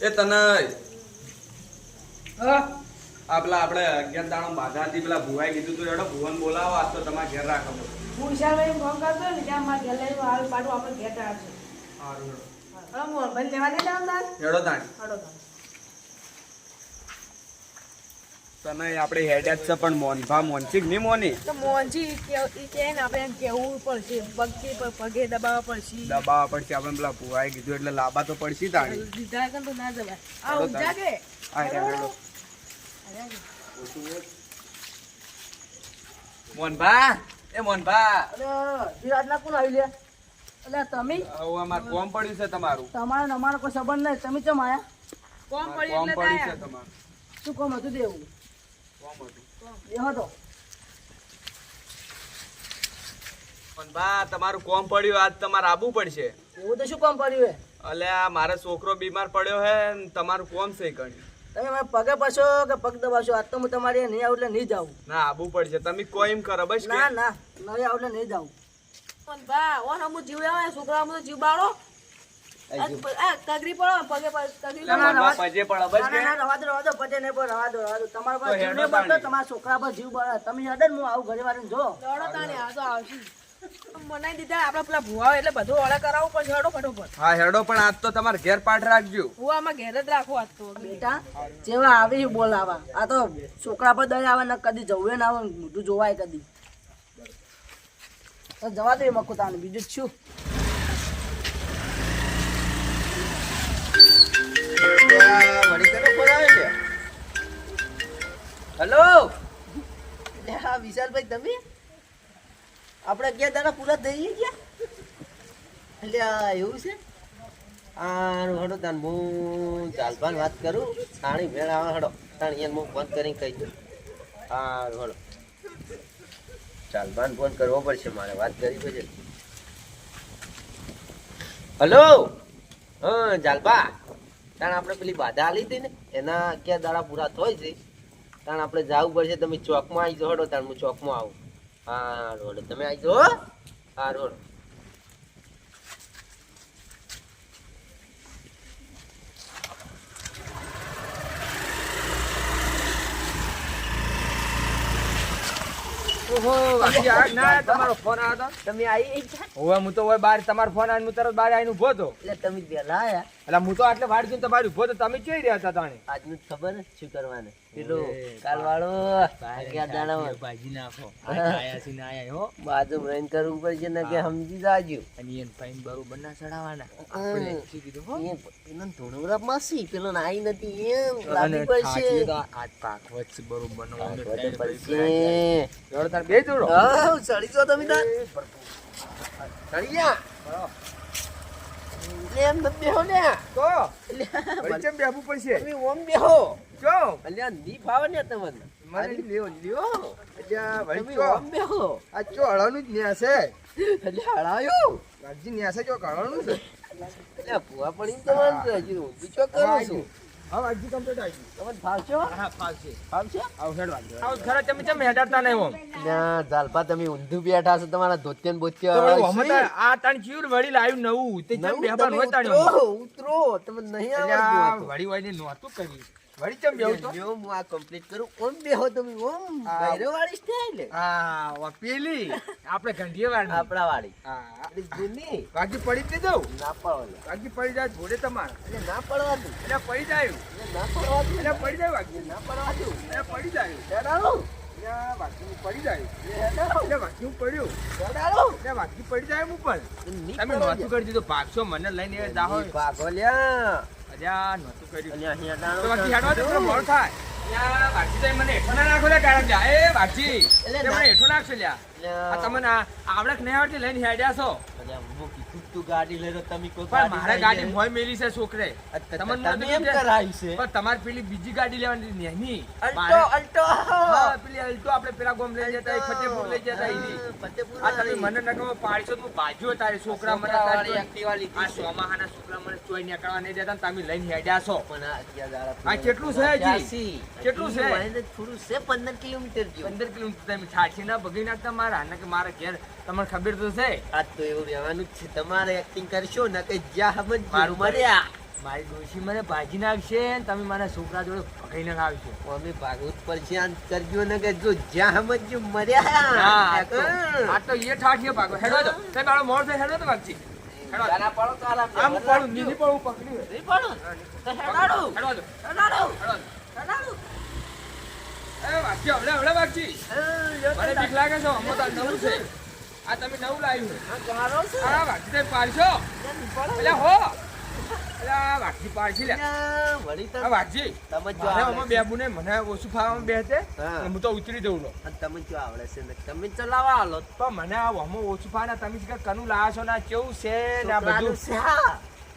એ તને હા આપલા આપણે 11 દાણો બાધાથી પેલા ભુવાએ કીધું તું એડો ભુવન બોલાવો આજ તો તમારે ઘેર રાખો હું વિશાલભાઈ ફોન કરતો ને ત્યાં મારા ઘેર લઈને હાલ પાડું આપણે ઘેર આવશે સારું હા મોહનભાઈ લેવા નહીં જવાનું હેડો તાણ હાડો તમે તને આપણે હેડ્યા જ છે પણ મોનભા મોનથી નહીં મોની તો મોહનજી કે ને આપણે એમ કહેવું પડશે પગથી પગે દબાવવા પડશે દબાવવા પડશે આપણે પેલા ભુવાએ કીધું એટલે લાંબા તો પડશે તાણી દીધા કર તો ના જવાય આ ઊંચા કે આ હેડો મોનભા એ મોનભા વિરાટના કોણ આવી લે એટલે તમે હવે અમાર કોમ પડ્યું છે તમારું તમારો ને અમારો કોઈ સંબંધ નહીં તમે ચમ આયા કોમ કોમ પડ્યું છે તમારું શું કોમ હતું દેવું કોમ હતું એ હતો મોનભા તમારું કોમ પડ્યું આજ તમારે આવવું પડશે એવું તો શું કોમ પડ્યું હે અલ્યા મારો છોકરો બીમાર પડ્યો હે ને તમારું કોમ છે કણી તમે મને પગે પાછો કે પગ દબાવશો આજ તો હું તમારી નહીં આવું એટલે નહીં જાઉં ના આવવું પડશે તમે કોઈ એમ કરો બસ ના ના નહીં આવું એટલે નહીં જાઉં પણ બા ઓન હું જીવ લેવા છોકરા હું જીવ બાળો કગરી પડો પગે કગરી પજે પડો બસ કે રવા દો પજે નહીં પડો રવા દો તમારા પર તો જીવ હેડો નહીં પડતો તાણી. તમારા છોકરા પર જીવ બળે તમે હેડે ને હું આવું ઘરે વાળીને જો દોડો તાણે આ તો આવશે મનાઈ દીધા આપણે પેલા ભુવા એટલે બધું ઓળા કરાવવું પડશે હડો ફટોફટ હા હેડો પણ આજ તો તમારે ઘેર પાઠ રાખજો ભુવામાં ઘેર જ રાખો આજ તો બેટા જેવા આવી બોલાવા આ તો છોકરા પર દયા આવે ને કદી જવું ના આવે મોઢું જોવાય કદી તો જવા દે મકુ તાને બીજું જ શું હેલો વિશાલભાઈ તમે આપણે 11 દાડા પૂરા થઈ ગયા એટલે એવું છે હારું હડો તાન હું ચાલભાન વાત કરું સાણી ભેળ આવે હડો તાણ એને હું ફોન કરીને કહી દઉં હારું હડો ચાલભાન ફોન કરવો પડશે મારે વાત કરવી પડશે હલો હા ચાલભા તાણ આપણે પેલી બાધા આલી હતી ને એના ક્યાં દાડા પૂરા થાય છે તાણ આપણે જવું પડશે તમે ચોકમાં આવી જાઓ હડો તાણ હું ચોકમાં આવું હારું હડો તમે આવી જાઓ હારું હડો ઓહો બાકી આ ના તમારો ફોન આવ્યો તો તમે આવી હવે હું તો હવે બાર તમારો ફોન આવીને હું તરત બાર આવીને ઊભો હતો એટલે તમે પેલા આયા એટલે હું તો આટલે વાડ જોઈને તમારી ઊભો તો તમે જોઈ રહ્યા હતા તાણે આજનું જ ખબર ને શું કરવાનું પેલું કાલ વાળો ભાજી નાખો આયા સી ના આયા હો બાજુ રહીને કરવું પડશે ને કે સમજી જાજો અને એને ફાઈન બરોબર ના ચડાવવાના આપણે શું કીધું હો પેલો ધોળવરા માસી પેલો નાઈ નથી એમ અને લાવવી પડશે થાચીએ તો આજ પાક વચ્ચે બરોબર નો બધે પડશે જોડો તાર બે જોડો હા ચડી જો તમે તાર ચડી જા લે એમ નથી બેહો ને તો વચ્ચે બેહવું પડશે તમે ઓમ બેહો જો અલ્યા ની ફાવે ને તમને મને લ્યો લ્યો એટલે તમે વચ્ચે ઓમ બેહો આ ચો હળાનું જ ન્યા છે એટલે હળાયો ગાજી ન્યા છે જો હળાનું છે એટલે ભૂવા પડી તમારે હજી બીજો કરું છું હા વાજી કમ્પ્લીટ આવી તમને ફાવશો હા ફાવશે ફાવશે આવ હેડ વાજી આવ ખરા તમે ચમ હેડાડતા નહીં ઓમ ના ઝાલપા તમે ઊંધું બેઠા છો તમારા ધોતિયન તો બોતિયા હમતા આ તાણ જીવ વળી લાવ્યું નવું તે ચમ બેહબાર હોય તાણ ઉતરો તમે નહીં એટલે આ આવડતું વળી વળી નહોતું કર્યું વળી ચમ બેહું તો જો હું આ કમ્પ્લીટ કરું ઓમ બેહો તમે ઓમ બૈરો વાળી સ્ટાઈલ આ વા પેલી આપણે ઘંટીએ વાળી આપણા વાળી હા આપણી જૂની વાગી પડી જ દઉં ના પડવા વાગી પડી જાય જોડે તમારે એટલે ના પડવા દઉં એટલે પડી જાય એટલે ના પડવા દઉં એટલે પડી જાય વાગી ના પડવા દઉં એટલે પડી જાય ચડાડો એટલે વાગી પડી જાય ચડાડો એટલે વાગી પડ્યું ચડાડો એટલે વાગી પડી જાય હું પણ ની તમે નહોતું કરી દીધું ભાગશો મને લઈને જાહો પાગોલ્યા અલ્યા નહોતું કર્યું અને અહીંયા તો દાણો વાગી હાડવા દે પેલો મોડ થાય લ્યા વાગી જાય મને હેઠો ના નાખો લે કારણ લ્યા એ વાગી એટલે મને હેઠો નાખશો લ્યા આ તમને આવડે કે નહીં આવડતી લઈને હેડ્યા છો તું ગાડી લઈ તો તમે કોઈ પણ મારે ગાડી મોય મેલી છે છોકરે તમને તમે એમ કરાવી છે પણ તમારે પેલી બીજી ગાડી લેવાની નેની અલ્ટો અલ્ટો હા પેલી અલ્ટો આપણે પેલા ગોમ લઈ જતા ફતેપુર લઈ જતા એની ફતેપુર આ તમે મને નકમો પાડશો તો હું બાજ્યો તારે છોકરા મને વાળી તારી એક્ટિવા લીધી આ સોમાહાના છોકરા મને ચોઈ નીકળવા નહીં દેતા ને તમે લઈને હેડ્યા છો પણ આ અત્યારે દાડા આ કેટલું છે હજી? ત્યાંસી. કેટલું છે? હજી વાંહે થોડું છે 15 કિલોમીટર જેવું 15 કિલોમીટર તમે છાછી ના બગી નાખતા મારા ને કે મારા ઘેર તમને ખબર તો છે આ તો એવું રહેવાનું જ છે તમારે એક્ટિંગ કરશો ને કે જ્યાં સમજ મારું મર્યા મારી ડોશી મને ભાજી નાખશે ને તમે મારા છોકરા જોડે ભગાઈને લાવશો. અમે ભાગવત પરશાન કરજો ને કે જો જ્યાં સમજ્યો મર્યા. આ તો એ ઠાઠીએ ભાગો. હેડો તો તે મારો મોર થઈ હેડો તો ભાગજી. હેડો તારા પાડો તો આરામ આમ પડું નીની પડું પકડ્યું. નહીં પડો તો હેડાડો હેડો તો હેડાડો હેડો. હેડાડો એ ભાગજી હવડે ભાગજી. મને બીક લાગે છે અમો તો નવું છે. આ તમે નવું લાવ્યું છે. આ ગારો છે આ ભાગજી તે પાડશો. એટલે હો એટલે આ ભાગજી પાડશી લે. વળી તો આ ભાગજી તમે જો મારે આવડે આમાં બેબુને મને ઓછું ફાવવામાં બેસે હા. હું તો ઉતરી દઉં લો. અને તમે જો આવડે છે ને તમે ચલાવવા આલો પણ મને આ આમાં ઓછું ફાવે તમે જ કનું લાવો છો ને આ કેવું છે ને આ બધું છોકરાનું છે હા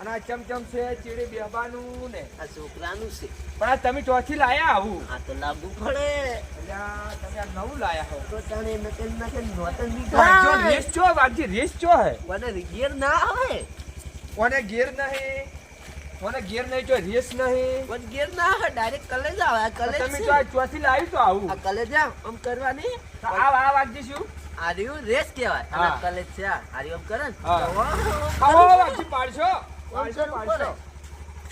અને આ ચમચમ છે ચીડી બેબાનું ને આ છોકરાનું છે. પણ આ તમે ચોથી લાયા આવું આ તો લાગુ પડે. એટલે આ તમે આ નવું લાયા હો. તો તને નકે નોતન ની વાંચો રેસ ચો વાંચી રેસ ચો હે મને ગેર ના આવે કોને ગેર નહીં કોને ગેર નહીં ચો રેસ નહીં મને ગેર ના આવે ડાયરેક્ટ કલેજ આવે આ કલેજ તમે છે તો આ ચોથી લાવી તો આવું આ કલેજ આમ કરવાની તો આ વાંચી શું આ રહ્યું રેસ કહેવાય હા. અને કલેજ છે આ રહ્યું આમ કરે ને હા. તો આવો વાંચી પાડશો પાડશો, પાડશો.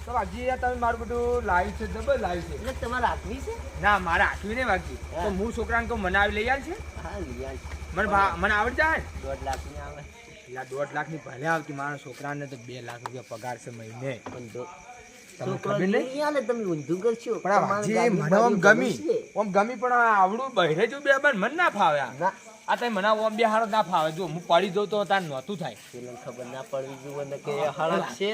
તો વાંચી તમે મારું બધું લાવ્યું છે જબર લાવ્યું છે એટલે તમારે રાખવી છે ના મારે હાથવી નહીં વાંચી હા. તો હું છોકરાને કહું મને આવી લઈ આવે છે હા લિયા મને આવડી જાય 1.5 લાખ ની આવે એટલે 1.5 લાખની ભલે આવતી મારા છોકરાને તો 2 લાખ રૂપિયા પગાર છે મહિને પણ તો તમને છોકરો ખબર નહીં? નહીં આલે તમે ઊંધું કરશો પણ આ તમારે વાંચી ગાડી મને આમ બાડી ગમી છે. આમ ગમી પણ આ આવડું બહેરે જો બે મને ના ફાવે આ. ના આ તમે મને આમ બે હારો ના ફાવે જો હું પડી જઉં તો તાર નહોતું થાય પેલો ખબર ના પડવી જોઈએ ને કે હળક છે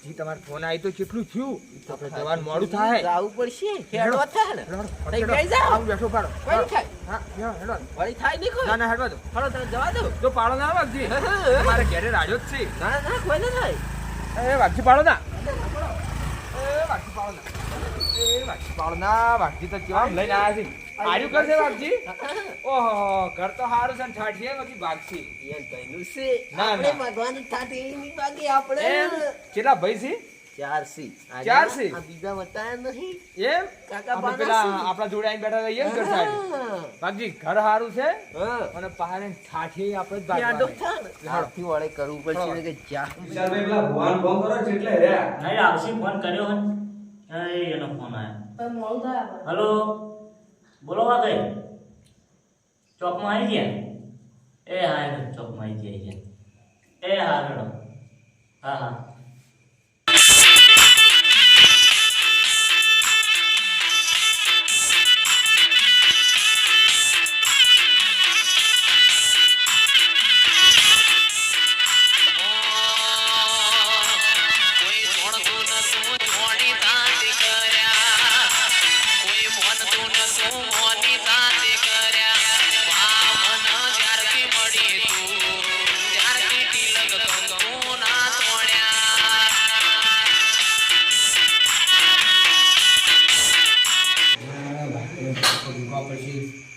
જી તમારો ફોન આવી તો કેટલું થયું આપણે જવાનું મોડું થાય આવું પડશે હેડવા થાય ને તઈ બેસી જાઓ. આવું બેઠો પાડો કોઈ નહીં થાય હા બેહો, હેડો. વળી થાય નહીં કોઈ ના ના હેડવા દો હળો તમે જવા દો તો પાડો ના વાગજી મારે ઘેરે રાડ્યો જ છે ના ના કોઈ નહીં થાય એ વાગજી પાડો ના એ વાગજી પાડો ના એ વાગજી પાડો ના વાગજી તો કેવા લઈને આવ્યા છે આર્યું કરશે વાગજી ઓહો ઘર તો સારું છે ને ઠાઠીએ બાકી ભાગશી એ કઈનું છે ના, આપણે ના. ભગવાનની થાતી એની બાકી આપણે એમ કેટલા ભાઈ છે ચાર સી ચાર સી? આ બીજા બતાયા નહીં એમ કાકા આપણે બાના પેલા સી? આપણા જોડે આવીને બેઠા રહીએ ને ઘર સાઈડ હા. બાકી ઘર સારું છે હા અને પહાડે ઠાઠી આપણે જ યાદો ભાગવાનું. થાય ને. હાથથી વળે કરવું પડશે ને કે જા વિશાલભાઈ પેલા ભુવાન ફોન કરો છે એટલે રહ્યા નહીં આવશી ફોન કર્યો હે એનો ફોન આવ્યો હલો બોલો વા કઈ ચોકમાં આવી ગયા એ હા એ ચોકમાં આવી ગયા એ હા હેડો હા હા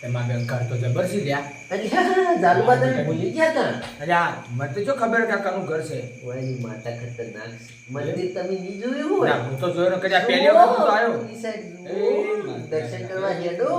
એમાં બેન ઘર તો જબર છે લ્યા. અલ્યા જાલુબા તમે ભૂલી ગયા તા અલ્યા મને તો જો ખબર કાકાનું ઘર છે ઓયની માતા ખતરનાક છે. મંદિર તમે નહીં જોયું હોય ના, હું તો જોયો ને કદાચ પહેલી વખત હું તો આવ્યો ઈ સાઈડ એ દર્શન કરવા હેડો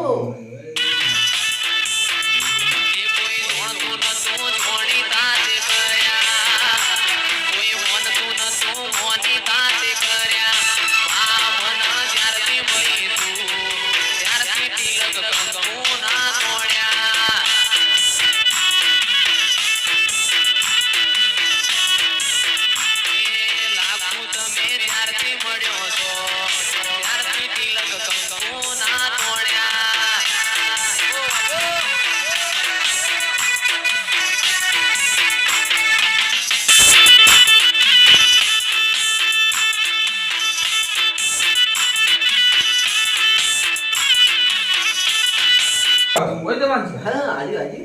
હોય જવાનું છે. હા આજુ આજુ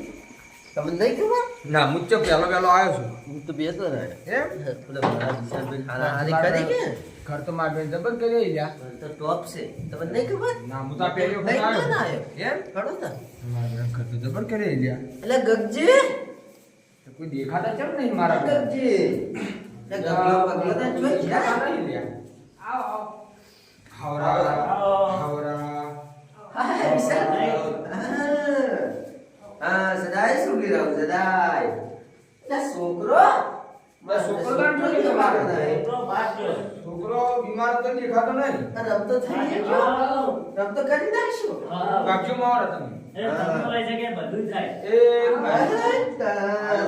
તમને નહીં ખબર ના હું તો પહેલો આવ્યો છું હું તો બેતો ને એમ પેલા મારા વિશાલભાઈ હારાહારી કરી કે ઘર તો મારા બેન જબર કરી લ્યા. તો ટોપ છે તમને નહીં ખબર ના હું તો આ પહેલી વખત નહીં આવ્યો ના આવ્યો એમ ખડો તા મારા બેન ઘર તો જબર કરી લ્યા. એટલે ગગજી તો કોઈ દેખાતા કેમ નહીં મારા બેન? ગગજી એટલે ગગલો પગલો તો જોઈ દેખાતા જા નહીં લ્યા. આવો હાવરા હાવરા હા વિશાલભાઈ હા સદાય સુખી રહો સદાય એટલે છોકરો બસ છોકરો તો આમ થોડી તમારો એટલો બાદ ગયો છોકરો છોકરો બીમાર તો દેખાતો નહીં. રમતો થઈ ગયો રમતો કરી નાખશું વાગ્યું મારો તમે. એ તમને હોય છે કે બધું થાય. એ ભાઈ.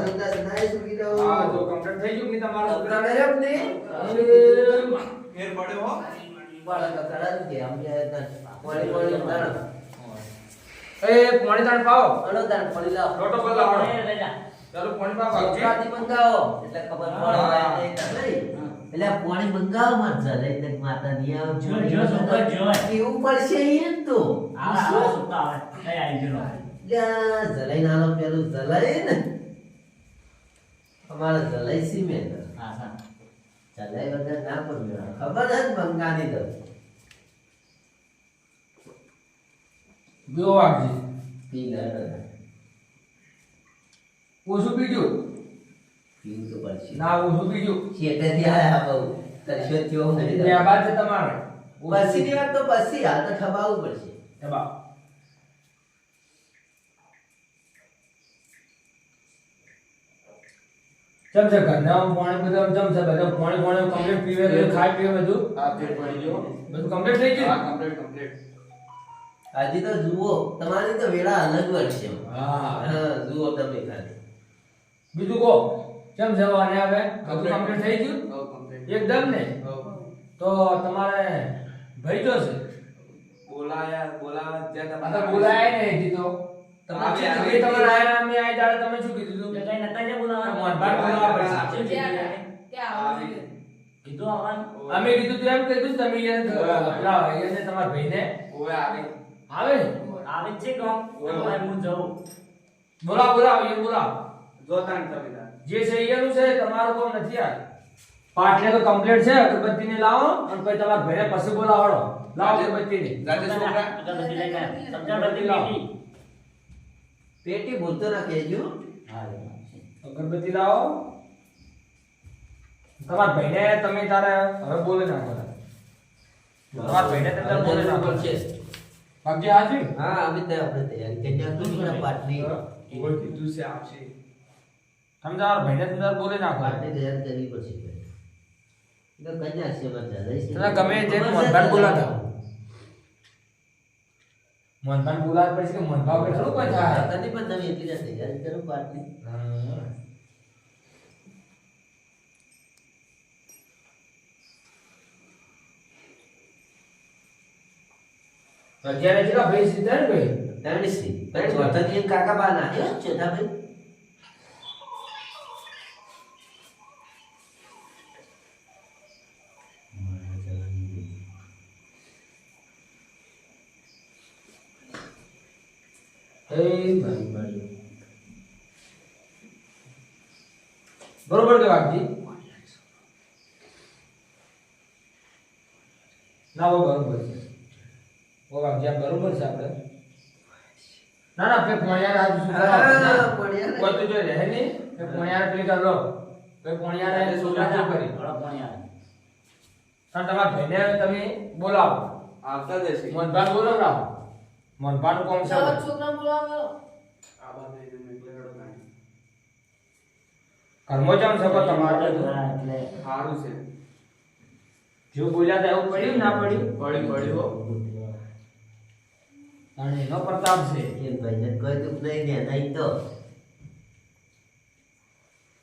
સુંદર નાઈ સુકી રહો હા જો કમ્પ્લીટ થઈ ગયું કે તમારો છોકરા તમે એમ ને ફેર પડ્યો હો બાળક કરા કે આમ કે પાણી પાણી દાણ એ પાણી તાણ પાવો. અનો દાણ પડી લાવ લોટો પર લાવો. એ રાજા. ચાલો પાણી પાવો વાગજી. છોકરાથી મંગાવો એટલે ખબર પડે એટલે પાણી મંગાવો માં જલે તે માતા ની આવ જો જો છોકરો જો. કેવું પડશે એમ તો આવે આવે છોકરો આવે. એ આવી ગયો. જલાઈ નાનો પેલું જલાઈ ને અમારે જલાઈ સિમેન્ટ હા હા. જલાઈ વગર ના પણ ખબર જ મંગાની તો જો વાગજી. પી લે ઓછું પીજો. પીવું તો પડશે ના ઓછું પીજો. શેટેથી આયા બહુ તરસ્યો થયો નહીં બે બાદ છે તમારે. પછી ની વાત તો પછી હાલ તો ખબાવવું પડશે એ બા. ચમ છે ઘરના પાણી બધું ચમ છે બધું પાણી કમ્પ્લીટ પીવે બધું ખાય પીવે બધું. આ ફેર પડી ગયો બધું કમ્પ્લીટ થઈ હા ગયું. કમ્પ્લીટ હજી તો જુઓ તમારી તો વેળા અલગ વર્ષે હા. હા જુઓ તમે ખાલી બીજું કહો કેમ છે આને હવે બધું કમ્પ્લીટ થઈ ગયું હો કમ્પ્લીટ એકદમ ને. હો તો તમારે ભાઈ જો છે બોલાવા જ્યાં આ તો બોલાય નહીં હજી તો. તમે તમે શું તમે તમારા આયા અમે આઈ દાડે તમે શું કીધું તો હતું? કઈ નતા જે બોલાવવાનું? મોહનભાઈ બોલાવવા પડશે. શું કીધું? આવી કીધું આવવાનું? અમે કીધું તું એમ કીધું તમે એને તમારા ભાઈને ઓવે આવી આવે ને? આવે જ છે કોણ? તો હું જઉં. બોલાવો એ બોલાવો. જોતાણ તમે તાર જે છે એનું છે તમારું કામ નથી આ પાટલે તો કમ્પ્લીટ છે અગરબત્તીને લાવો અને પછી તમારા ભાઈને પછી બોલાવડો. લાવો અગરબત્તીને. રાજે છોકરા અગરબત્તી લઈને આવ. સમજાવતી પેટી. પેટી ભૂલતો ના કહેજો હા. અગરબત્તી લાવો. તમારા ભાઈને તમે તારે હવે બોલે નાખો. તમારા ભાઈને તમે તારે બોલે નાખો. બાકી હાજી હા અમે તો આપણે તૈયારી કરી નાખી છે પાટની બોલ કીધું છે આવશે તમે તમારા ભાઈને તમે તારે બોલે નાખો. પાટની તૈયારી કરવી પડશે તો કન્યા છે બધા તમે ગમે તે મોહનભાઈ બોલાતા. મોહનભાઈ બોલાવે પછી કે મોહનભાઈ વગર થોડું કોઈ થાય. કદી પણ તમે એટલી તૈયારી કરો પાટની અત્યારે જેટલા ભાઈ સીધા ને ભાઈ તણસી પણ ચોથા કાકા બા ના હે ચોથા ભાઈ ભાઈ બરોબર કે વાગજી ના વો બરોબર છે વો વાગજી આ બરોબર છે આપણે ના ના પે પોણિયાર આજ શું હા, પોણિયાર. કોઈ તો જો રહે નહીં પે પોણિયાર પેલી કર લો પે પોણિયાર એને સોલા શું કરી થોડા પાણી આવે. પણ તમારા ભાઈને તમે બોલાવો આવતા દેશે મોહનભાઈ બોલાવો મોહનભાઈ નું કોમ છે આ બાદ એને એકલે હેડો નાખી. ઘરમાં જામ શકો તમારે હા, એટલે સારું છે જો બોલ્યા તો એવું પડ્યું ના પડ્યું પડી હો અને એનો પ્રતાપ છે એ ભાઈને કોઈ દુઃખ નહીં દે નહીં તો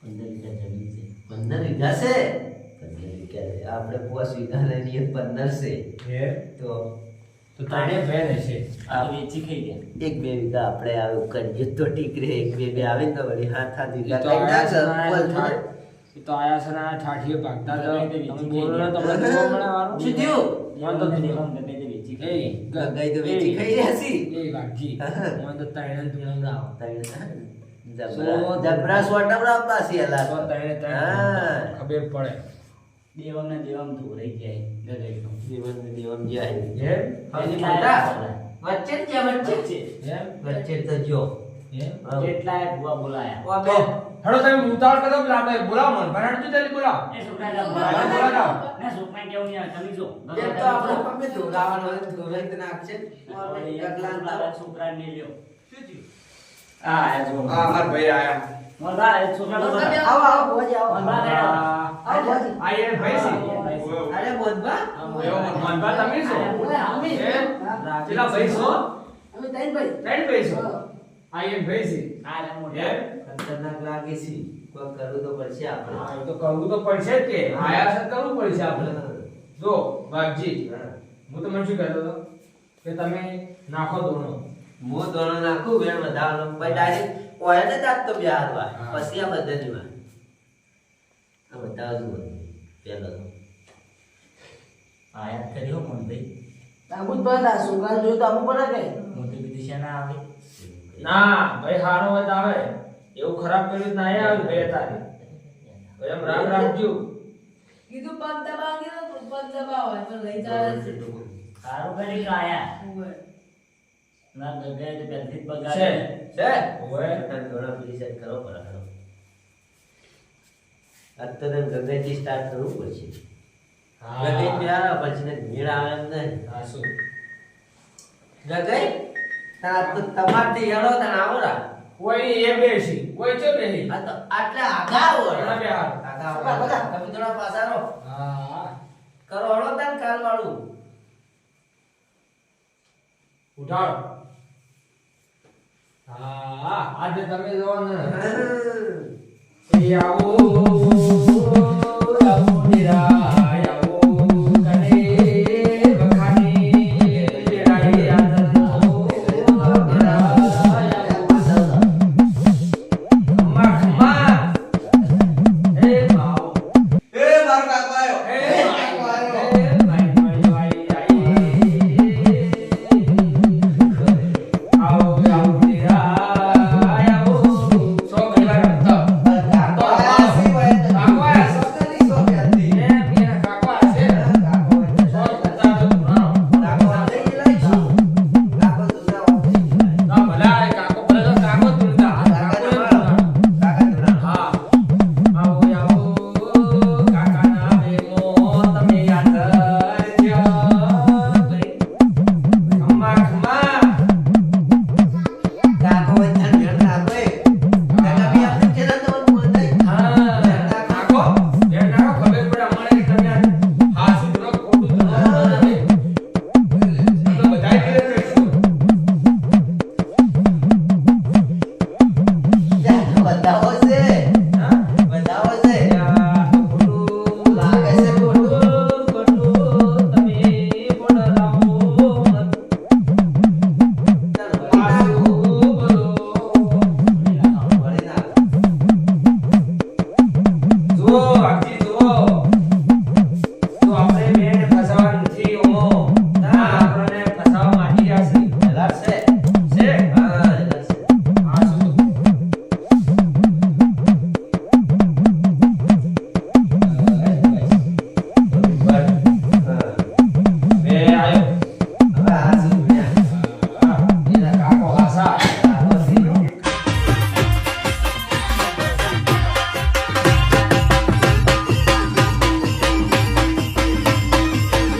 15 વીઘા જમીન છે 15 વીઘા છે 15 વીઘા છે. આપણે 5 વીઘા લઈએ 15 છે હે તો તો તાણે બેન હશે આ વેચી ખાઈ ગયા. 1-2 વીઘા આપણે આવું કરીએ તો ઠીક રહે 1-2 આવે ને તો વળી 7-8 ઈ વીઘા તો કઈ ના આયા છે બોલ ઈ તો આયા છે ને ઠાઠીએ ભાગતા જાઓ. ગમે તે તમે વેચી બોલો ને ખાઈ તમને જોવા મળે વારું. શું થયું? મને તો દેવામાં ગમે તે વેચી ખાઈ એ ગઈ તો વેચી ખાઈ રહ્યા છી એ વાગજી મને તો તાણે ધૂણમ રાવ જબરા સોટમરા પાસી હલા તો તાણે હા. ખબર પડે દેવામાં ને દેવામાં ધોરાઈ જાય ગગડીનો. જીવન જીવન જાય હે એની કેટલાય મોટા વચ્ચે જ છે વચ્ચે વચ્ચે. એમ વચ્ચે તો જો એમ કેટલાય ભૂવા બોલાયા. ઓ તો બે હેડો તમે ઉતાવળ કરો પેલા આપણે બોલાવો મને ભરાડ તો જલ્દી બોલાવો એ છોકરાને બોલાવો, બોલાયા. બોલાવો. ના, છોકરાને કેવું નહીં આવે, તમે જો. એમ તો આપણે પગે ધોરાવાનો હોય ધોરાઈ તો નાખશે હવે એક ગગલા છોકરા- છોકરાને લ્યો. આ આયા જો. હા માર ભાઈ આયા મોલબા એ છોકરા લોકો આવો આવો ભુવાજી આવો મોલબા રે આવો ભુવાજી આ એ ભાઈ છે અરે બોધબા એવો મનભા તમે છો અમે પેલા ભાઈ છો અમે ત્રણ ભાઈ ત્રણ ભાઈ છો આ એ ભાઈ છે આ રે મોટો એમ? ખતરનાક લાગે છે કોઈ કરવું તો પડશે આપણે હા, એ તો કરવું તો પડશે જ કે આયા છે કરવું પડશે આપણે જો વાઘજી હું તમને શું કહેતો હતો કે તમે નાખો દોણો હું દોણો નાખું વેણ વધારવાનો પછી ડાયરેક્ટ ઓય ને તાક તો બિહાર હા. પછી આ બધાની વાત આ બતાવજો પેલો તો આયા કર્યો મોલભાઈ તાબુત બના સુગાન જોઈ તો અમુક પડે કે મોટી બીજી છે ના આવે ના ભાઈ હારો હોય તો આવે એવું ખરાબ કર્યું તો ના આવે ભાઈ તારે ભાઈ એમ રામ રાખજો કીધું પગ દબાવી ને તો પગ દબાવો તો લઈ જાય સારું કરી કે આયા ઓવે ના ગગા તે પહેલથી જ છે પગાર છે ઓય તાર દોણા પેલી સાઈડ કરો પર હાલો આજ તો તને ગંગાજી સ્ટાર્ટ કરવું પડશે ગંગાઈ પ્યારા પછી ને ભીડ આવે એમ નહીં હા શું ગંગાઈ તાર તો તમારથી હેડો તને આવો રા કોઈ એ બેસી કોઈ છે બેસી આ તો આટલા આઘાઓ ઘણા બે હાથ. તમે થોડા પાસારો હા કરો હળો તાન કાલ વાળું ઉઠાડો હા આજે તમે જો ને એ આવો